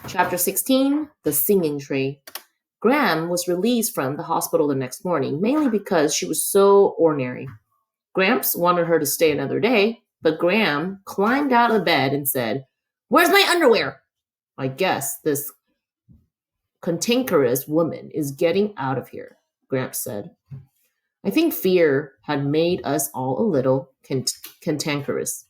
Chapter 16 The Singing Tree. Graham was released from the hospital the next morning, mainly because she was so ornery. Gramps wanted her to stay another day, but Graham climbed out of bed and said, "Where's my underwear?" "I guess this cantankerous woman is getting out of here," Gramps said. I think fear had made us all a little cantankerous.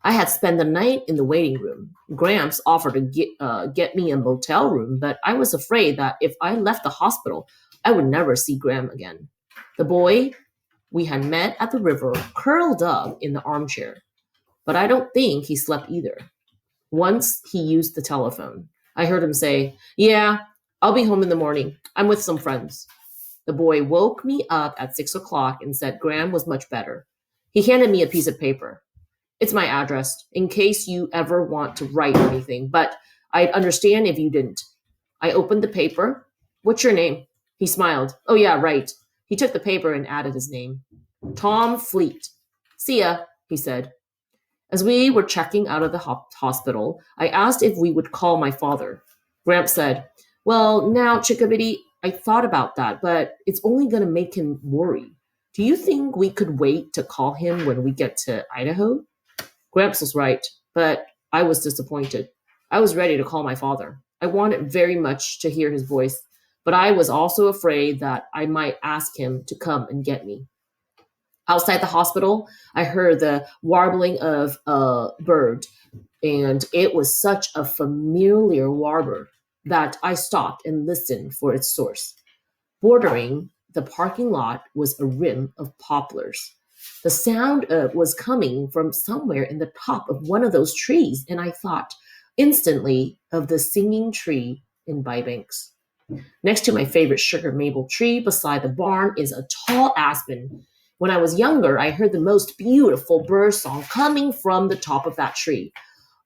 I had spent the night in the waiting room. Gramps offered to get me a motel room, but I was afraid that if I left the hospital, I would never see Graham again. The boy we had met at the river curled up in the armchair, but I don't think he slept either. Once he used the telephone. I heard him say, "Yeah, I'll be home in the morning. I'm with some friends." The boy woke me up at 6 o'clock and said Graham was much better. He handed me a piece of paper. "It's my address, in case you ever want to write anything, but I'd understand if you didn't." I opened the paper. "What's your name?" He smiled. "Oh, yeah, right." He took the paper and added his name. "Tom Fleet." "See ya," he said. As we were checking out of the hospital, I asked if we would call my father. Gramps said, "Well, now, Chickabiddy, I thought about that, but it's only going to make him worry. Do you think we could wait to call him when we get to Idaho?" Gramps was right, but I was disappointed. I was ready to call my father. I wanted very much to hear his voice, but I was also afraid that I might ask him to come and get me. Outside the hospital, I heard the warbling of a bird, and it was such a familiar warble that I stopped and listened for its source. Bordering the parking lot was a rim of poplars. The sound was coming from somewhere in the top of one of those trees, and I thought instantly of the singing tree in Bybanks. Next to my favorite sugar maple tree beside the barn is a tall aspen. When I was younger, I heard the most beautiful bird song coming from the top of that tree.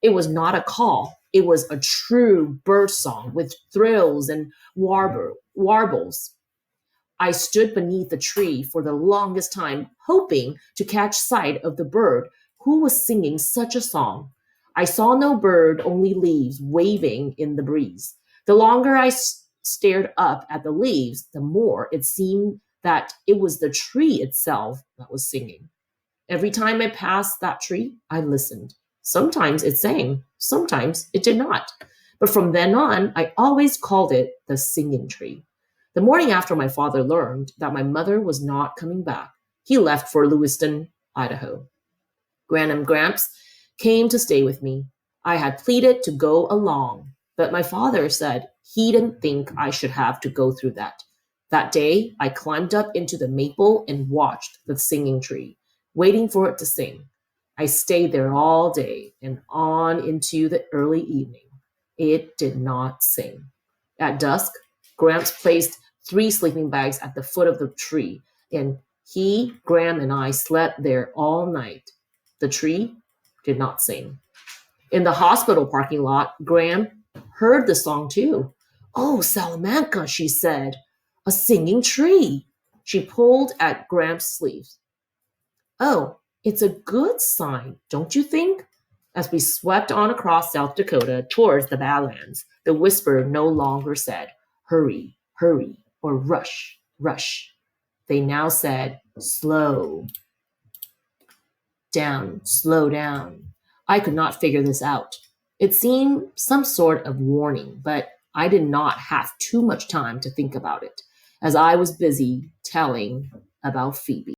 It was not a call. It was a true bird song with thrills and warbles. I stood beneath the tree for the longest time, hoping to catch sight of the bird who was singing such a song. I saw no bird, only leaves waving in the breeze. The longer I stared up at the leaves, the more it seemed that it was the tree itself that was singing. Every time I passed that tree, I listened. Sometimes it sang, sometimes it did not. But from then on, I always called it the singing tree. The morning after my father learned that my mother was not coming back, he left for Lewiston, Idaho. Gramps came to stay with me. I had pleaded to go along, but my father said he didn't think I should have to go through that. That day, I climbed up into the maple and watched the singing tree, waiting for it to sing. I stayed there all day and on into the early evening. It did not sing. At dusk, Gramps placed 3 sleeping bags at the foot of the tree, and Graham, and I slept there all night. The tree did not sing. In the hospital parking lot, Graham heard the song too. "Oh, Salamanca," she said, "a singing tree." She pulled at Gramps' sleeves. "Oh, it's a good sign, don't you think?" As we swept on across South Dakota towards the Badlands, the whisper no longer said, "Hurry, hurry," or "Rush, rush." They now said, "Slow down, slow down." I could not figure this out. It seemed some sort of warning, but I did not have too much time to think about it, as I was busy telling about Phoebe.